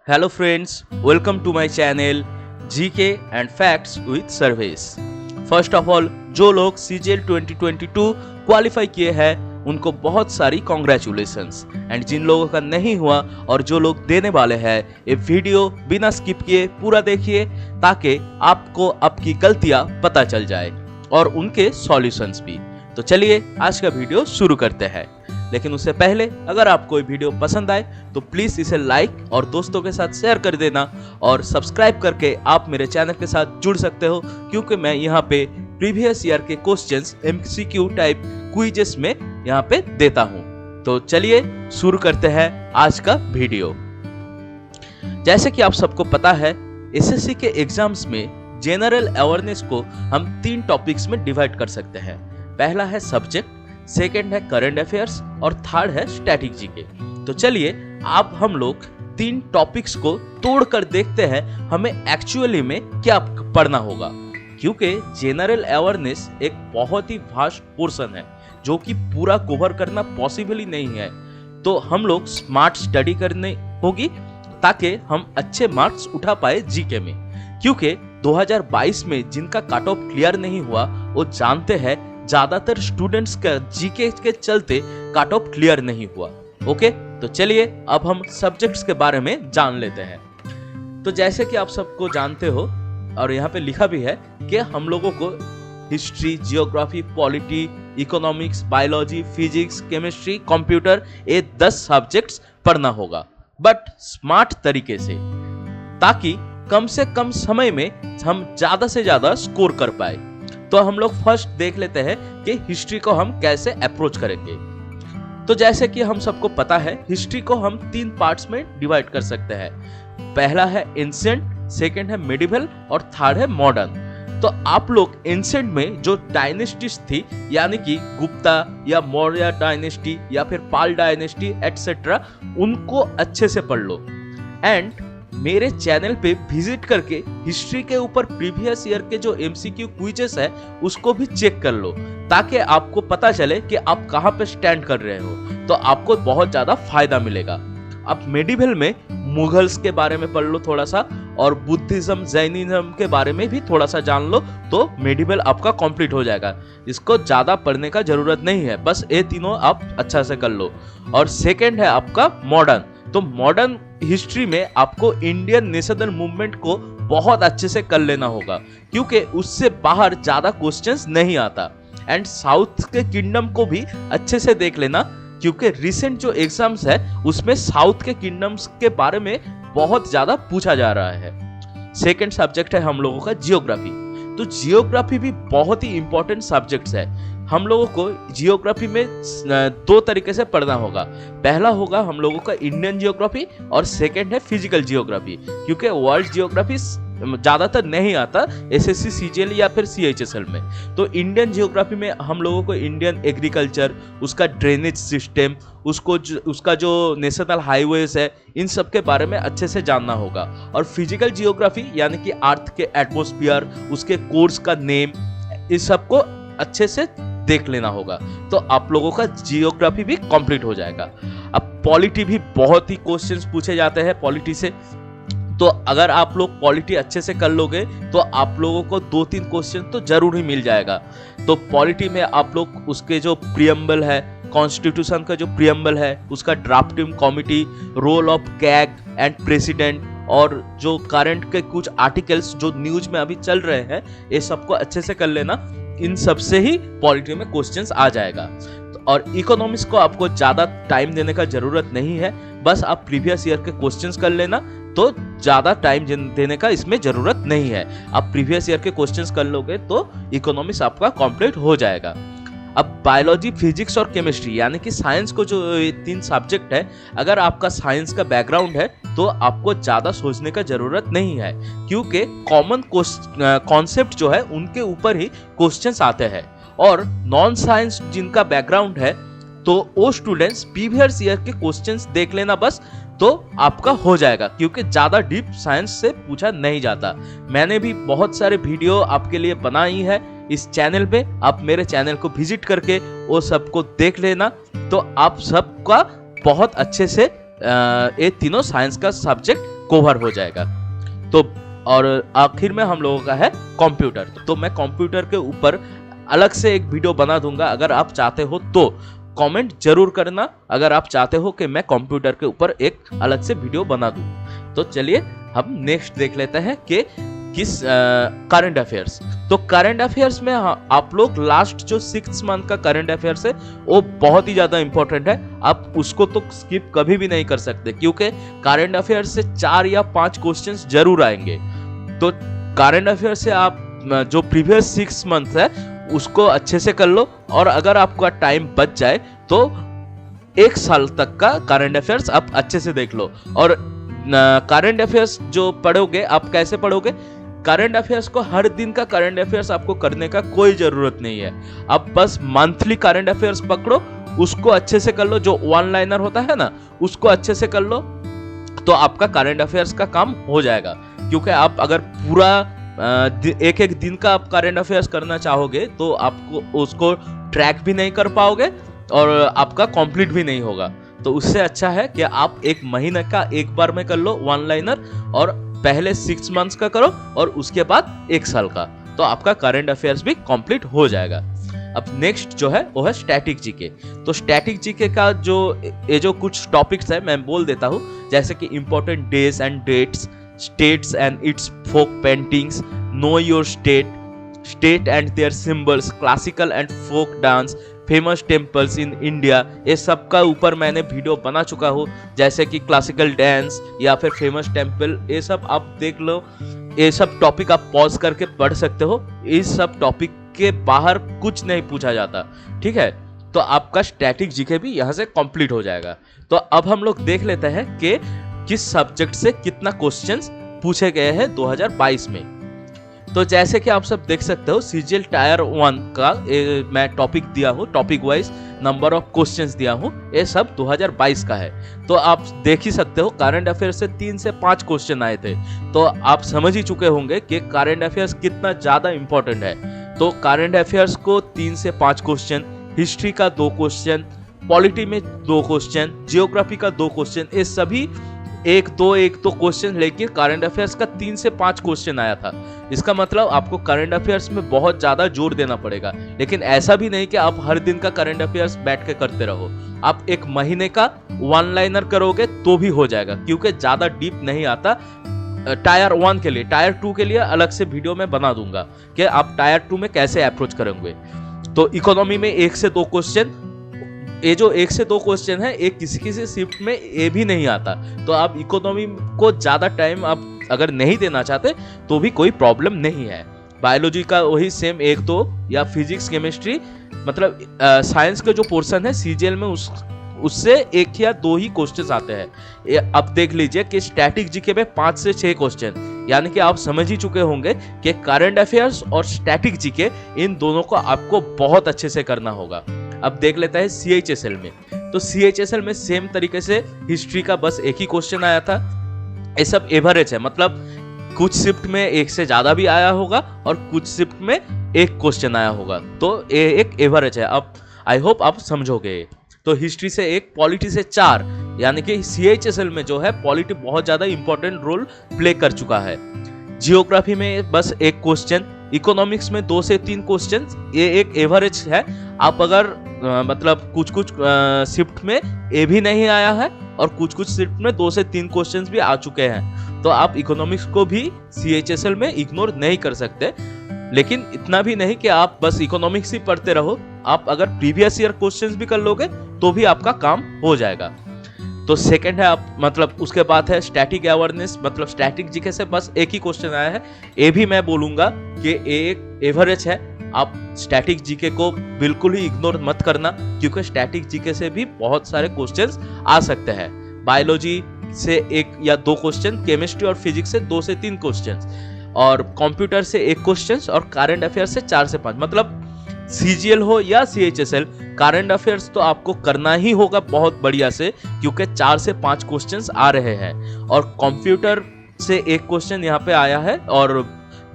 Hello friends, welcome to my channel GK and Facts with Surveys. First of all, जो लोग CGL 2022 qualify किए हैं उनको बहुत सारी कॉन्ग्रेचुलेशंस एंड जिन लोगों का नहीं हुआ और जो लोग देने वाले हैं ये वीडियो बिना स्किप किए पूरा देखिए ताकि आपको आपकी गलतियां पता चल जाए और उनके सॉल्यूशंस भी। तो चलिए आज का वीडियो शुरू करते हैं। लेकिन उससे पहले अगर आपको ये वीडियो पसंद आए तो प्लीज इसे लाइक और दोस्तों के साथ शेयर कर देना और सब्सक्राइब करके आप मेरे चैनल के साथ जुड़ सकते हो क्योंकि मैं यहाँ पे प्रीवियस ईयर के क्वेश्चंस MCQ टाइप क्विजेस में यहाँ पे देता हूँ। तो चलिए शुरू करते हैं आज का वीडियो। जैसे कि आप सबको पता है SSC के एग्जाम्स में जनरल अवेयरनेस को हम 3 टॉपिक्स में डिवाइड कर सकते हैं। पहला है सब्जेक्ट, सेकेंड है करंट अफेयर्स और थर्ड है स्टैटिक जीके। तो चलिए अब हम लोग 3 टॉपिक्स को तोड़कर देखते हैं हमें एक्चुअली में क्या पढ़ना होगा, क्योंकि जनरल अवेयरनेस एक बहुत ही वास्ट पोर्शन है जो कि पूरा कवर करना पॉसिबल ही नहीं है। तो हम लोग स्मार्ट स्टडी करनी होगी ताकि हम अच्छे मार्क्स उठा पाए जीके में, क्योंकि 2022 में जिनका कट ऑफ क्लियर नहीं हुआ वो जानते हैं ज्यादातर स्टूडेंट्स का जीके के चलते कट ऑफ क्लियर नहीं हुआ। ओके, तो चलिए अब हम सब्जेक्ट्स के बारे में जान लेते हैं। तो जैसे कि आप सबको जानते हो और यहाँ पे लिखा भी है कि हम लोगों को history, geography, polity, economics, biology, physics, chemistry, computer ये 10 सब्जेक्ट्स पढ़ना होगा, बट स्मार्ट तरीके से, ताकि कम से कम समय में हम ज्यादा से ज्यादा स्कोर कर पाए। तो हम लोग फर्स्ट देख लेते हैं कि हिस्ट्री को हम कैसे अप्रोच करेंगे। तो जैसे कि हम सबको पता है हिस्ट्री को हम 3 पार्ट्स में डिवाइड कर सकते हैं। पहला है एंशिएंट, सेकंड है मिडिवल और थर्ड है मॉडर्न। तो आप लोग एंशिएंट में जो डायनेस्टीज थी यानी कि गुप्ता या मौर्य डायनेस्टी या फिर पाल डायनेस्टी एटसेट्रा उनको अच्छे से पढ़ लो एंड मेरे चैनल पे विजिट करके हिस्ट्री के ऊपर प्रीवियस ईयर के जो MCQ क्विजेस है उसको भी चेक कर लो ताकि आपको पता चले कि आप कहाँ पे स्टैंड कर रहे हो, तो आपको बहुत ज्यादा फायदा मिलेगा। अब मेडिवल में मुगल्स के बारे में पढ़ लो थोड़ा सा और बुद्धिज्म, जैनिज्म के बारे में भी थोड़ा सा जान लो तो मेडिवल आपका कंप्लीट हो जाएगा। इसको ज्यादा पढ़ने का जरूरत नहीं है, बस ये तीनों आप अच्छा से कर लो। और सेकेंड है आपका मॉडर्न। तो मॉडर्न हिस्ट्री में आपको इंडियन नेशनल मूवमेंट को बहुत अच्छे से कर लेना होगा क्योंकि उससे बाहर ज्यादा क्वेश्चंस नहीं आता। एंड साउथ के किंगडम को भी अच्छे से देख लेना क्योंकि रिसेंट जो एग्जाम्स है उसमें साउथ के किंगडम्स के बारे में बहुत ज्यादा पूछा जा रहा है। सेकंड सब्जेक्ट है हम लोगों का जियोग्राफी। तो जियोग्राफी भी बहुत ही इंपॉर्टेंट सब्जेक्ट्स है। हम लोगों को जियोग्राफी में 2 तरीके से पढ़ना होगा। पहला होगा हम लोगों का इंडियन जियोग्राफी और सेकंड है फिजिकल जियोग्राफी, क्योंकि वर्ल्ड जियोग्राफी ज्यादातर नहीं आता SSC, CGL या फिर CHSL में। तो इंडियन जियोग्राफी में हम लोगों को इंडियन एग्रीकल्चर, उसका ड्रेनेज सिस्टम, उसका जो नेशनल हाईवेज है, इन सब के बारे में अच्छे से जानना होगा। और फिजिकल जियोग्राफी यानी कि अर्थ के एटमॉस्फेयर, उसके कोर्स का नेम, इस सबको अच्छे से देख लेना होगा तो आप लोगों का जियोग्राफी भी कंप्लीट हो जाएगा। अब पॉलिटी भी बहुत ही क्वेश्चंस पूछे जाते हैं पॉलिटी से, तो अगर आप लोग पॉलिटी अच्छे से कर लोगे तो आप लोगों को 2-3 क्वेश्चन तो जरूर ही मिल जाएगा। तो पॉलिटी में आप लोग उसके जो प्रियम्बल है, कॉन्स्टिट्यूशन का जो प्रियम्बल है, उसका drafting committee, role of CAG and president और जो करंट के कुछ आर्टिकल्स जो न्यूज में अभी चल रहे हैं ये सबको अच्छे से कर लेना। इन सब से ही पॉलिटी में क्वेश्चंस आ जाएगा। और इकोनॉमिक्स को आपको ज्यादा टाइम देने का जरूरत नहीं है, बस आप प्रीवियस ईयर के क्वेश्चंस कर लेना तो ज्यादा टाइम देने का इसमें जरूरत नहीं है। आप प्रीवियस ईयर के क्वेश्चंस कर लोगे तो इकोनॉमिक्स आपका कंप्लीट हो जाएगा। अब बायोलॉजी, फिजिक्स और केमिस्ट्री यानी कि साइंस को जो 3 सब्जेक्ट है, अगर आपका साइंस का बैकग्राउंड है तो आपको ज्यादा सोचने का जरूरत नहीं है क्योंकि कॉमन कॉन्सेप्ट जो है उनके ऊपर ही क्वेश्चंस आते हैं। और नॉन साइंस जिनका बैकग्राउंड है तो वो स्टूडेंट्स प्रीवियस ईयर के क्वेश्चंस देख लेना बस, तो आपका हो जाएगा क्योंकि ज्यादा डीप साइंस से पूछा नहीं जाता। मैंने भी बहुत सारे वीडियो आपके लिए बनाई है इस चैनल पे, आप मेरे चैनल को विजिट करके वो सबको देख लेना तो आप सबका बहुत अच्छे से ये तीनों साइंस का सब्जेक्ट कवर हो जाएगा। तो और आखिर में हम लोगों का है कंप्यूटर। तो मैं कंप्यूटर के ऊपर अलग से एक वीडियो बना दूंगा, अगर आप चाहते हो तो कमेंट जरूर करना, अगर आप चाहते हो कि मैं कंप्यूटर के ऊपर एक अलग से वीडियो बना दूं। तो चलिए हम नेक्स्ट देख लेते हैं कि किस करंट अफेयर्स। तो करंट अफेयर्स में आप लोग लास्ट जो 6 मंथ का करंट अफेयर्स है वो बहुत ही ज्यादा इंपॉर्टेंट है, आप उसको तो स्किप कभी भी नहीं कर सकते, क्योंकि करंट अफेयर्स से 4 या 5 क्वेश्चंस जरूर आएंगे। तो करंट अफेयर्स से आप जो प्रीवियस 6 मंथ है उसको अच्छे से कर लो, और अगर आपका टाइम बच जाए तो 1 साल तक का करंट अफेयर्स आप अच्छे से देख लो। और करंट अफेयर्स जो पढ़ोगे आप कैसे पढ़ोगे, करंट अफेयर्स को हर दिन का करंट अफेयर्स आपको करने का कोई जरूरत नहीं है, आप बस मंथली करंट अफेयर्स पकड़ो, उसको अच्छे से कर लो, जो वन लाइनर होता है ना उसको अच्छे से कर लो, तो आपका करंट अफेयर्स का काम हो जाएगा। क्योंकि आप अगर पूरा एक एक दिन का आप करंट अफेयर्स करना चाहोगे तो आपको उसको ट्रैक भी नहीं कर पाओगे और आपका कंप्लीट भी नहीं होगा। तो उससे अच्छा है कि आप एक महीने का एक बार में कर लो वन लाइनर, और पहले 6 मंथ्स का करो और उसके बाद 1 साल का, तो आपका करंट अफेयर्स भी कंप्लीट हो जाएगा। अब नेक्स्ट जो है वो है स्टैटिक जीके। तो स्टैटिक जीके का जो कुछ टॉपिक्स है मैं बोल देता हूँ, जैसे कि important days and dates, states and its folk paintings, know your state and their symbols, classical and folk dance, famous temples in India। ये सब का ऊपर मैंने वीडियो बना चुका हूँ, जैसे कि क्लासिकल डांस या फिर फेमस टेम्पल, ये सब आप देख लो। ये सब टॉपिक आप पॉज करके पढ़ सकते हो, इस सब टॉपिक के बाहर कुछ नहीं पूछा जाता, ठीक है। तो आपका स्टैटिक जीके भी यहाँ से कंप्लीट हो जाएगा। तो अब हम लोग देख लेते हैं कि किस सब्जेक्ट से कितना क्वेश्चंस पूछे गए हैं 2022 में। तो जैसे कि आप सब देख सकते हो सीजीएल टायर 1 का मैं टॉपिक दिया हूँ, topic wise number of questions दिया हूँ, ये सब 2022 का है। तो आप देख ही सकते हो करंट अफेयर से 3 से 5 क्वेश्चन आए थे, तो आप समझ ही चुके होंगे कि करंट अफेयर्स कितना ज्यादा इंपॉर्टेंट है। तो करंट अफेयर्स को 3 से 5 क्वेश्चन, हिस्ट्री का 2 क्वेश्चन, पॉलिटी में 2 क्वेश्चन, जियोग्राफी का 2 क्वेश्चन, ये सभी एक दो क्वेश्चन लेके करंट अफेयर्स का 3 से 5 क्वेश्चन आया था। इसका मतलब आपको करंट अफेयर्स में बहुत ज्यादा जोर देना पड़ेगा, लेकिन ऐसा भी नहीं कि आप हर दिन का करंट अफेयर्स बैठ के करते रहो। आप एक महीने का वन लाइनर करोगे तो भी हो जाएगा, क्योंकि ज्यादा डीप नहीं आता टायर 1 के लिए। टायर 2 के लिए अलग से वीडियो में बना दूंगा कि आप टायर 2 में कैसे अप्रोच करेंगे। तो इकोनॉमी में 1 से 2 क्वेश्चन, ये जो 1 से 2 क्वेश्चन है ये किसी शिफ्ट में ये भी नहीं आता। तो आप इकोनॉमी को ज्यादा टाइम आप अगर नहीं देना चाहते तो भी कोई प्रॉब्लम नहीं है। बायोलॉजी का वही सेम 1-2, या फिजिक्स केमिस्ट्री, मतलब साइंस का जो पोर्शन है सीजीएल में उससे 1 या 2 ही क्वेश्चन आते हैं। अब देख लीजिए कि स्टैटिक जीके में 5 से 6 क्वेश्चन, यानी कि आप समझ ही चुके होंगे कि करंट अफेयर्स और स्टैटिक जीके इन दोनों को आपको बहुत अच्छे से करना होगा। अब देख लेता है सीएचएसएल में। तो सीएचएसएल में सेम तरीके से हिस्ट्री का बस 1 ही क्वेश्चन आया था। ये सब एवरेज है, मतलब कुछ शिफ्ट में 1 से ज्यादा भी आया होगा और कुछ शिफ्ट में 1 क्वेश्चन आया होगा, तो ये एक एवरेज है। अब आई होप आप समझोगे। तो हिस्ट्री से 1, पॉलिटी से 4, यानी कि सीएचएसएल में जो है पॉलिटी बहुत ज्यादा इंपॉर्टेंट रोल प्ले कर चुका है। जियोग्राफी में बस 1 क्वेश्चन, इकोनॉमिक्स में 2 से 3 क्वेश्चन, ये एक एवरेज है। आप अगर मतलब कुछ शिफ्ट में ये भी नहीं आया है और कुछ शिफ्ट में 2 से 3 क्वेश्चंस भी आ चुके हैं, तो आप इकोनॉमिक्स को भी सीएचएसएल में इग्नोर नहीं कर सकते। लेकिन इतना भी नहीं कि आप बस इकोनॉमिक्स ही पढ़ते रहो, आप अगर प्रीवियस ईयर क्वेश्चंस भी कर लोगे तो भी आपका काम हो जाएगा। तो सेकंड है आप मतलब उसके बाद है स्टैटिक अवेयरनेस, मतलब स्टैटिक जीके से बस 1 ही क्वेश्चन आया है। ये भी मैं बोलूंगा कि एक एवरेज है, आप स्टैटिक जीके को बिल्कुल ही इग्नोर मत करना, क्योंकि स्टैटिक जीके से भी बहुत सारे क्वेश्चंस आ सकते हैं। बायोलॉजी से 1 या 2 क्वेश्चन, केमिस्ट्री और फिजिक्स से 2 से 3 क्वेश्चंस, और कंप्यूटर से 1 क्वेश्चन, और करंट अफेयर से 4 से 5। मतलब सीजीएल हो या सीएचएसएल, करंट अफेयर्स तो आपको करना ही होगा बहुत बढ़िया से, क्योंकि 4 से 5 क्वेश्चंस आ रहे हैं। और कंप्यूटर से 1 क्वेश्चन यहाँ पे आया है, और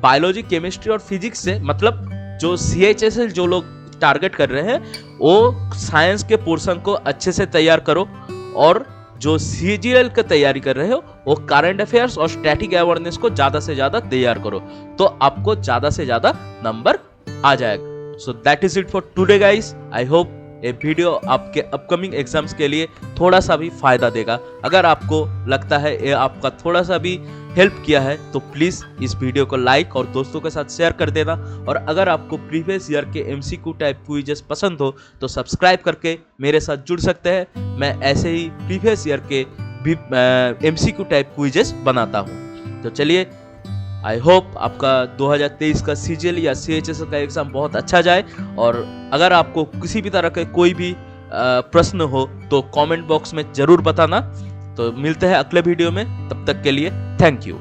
बायोलॉजी, केमिस्ट्री और फिजिक्स से, मतलब जो सीएचएसएल जो लोग टारगेट कर रहे हैं वो साइंस के पोर्शन को अच्छे से तैयार करो और जो सीजीएल की तैयारी कर रहे हो वो करंट अफेयर्स और स्टैटिक अवेयरनेस को ज्यादा से ज्यादा तैयार करो, तो आपको ज्यादा से ज्यादा नंबर आ जाएगा। So that is it for today guys. I hope ये वीडियो आपके अपकमिंग एग्जाम्स के लिए थोड़ा सा भी फायदा देगा। अगर आपको लगता है ये आपका थोड़ा सा भी हेल्प किया है तो प्लीज इस वीडियो को लाइक और दोस्तों के साथ शेयर कर देना। और अगर आपको प्रीवियस ईयर के एमसीक्यू टाइप क्विजेस पसंद हो तो सब्सक्राइब करके मेरे साथ जुड़ सकते हैं। मैं ऐसे ही प्रीवियस ईयर के भी एमसीक्यू टाइप क्विजेस बनाता हूँ। तो चलिए, आई होप आपका 2023 का सीजीएल या सीएचएस का एग्जाम बहुत अच्छा जाए। और अगर आपको किसी भी तरह के कोई भी प्रश्न हो तो कमेंट बॉक्स में जरूर बताना। तो मिलते हैं अगले वीडियो में, तब तक के लिए थैंक यू।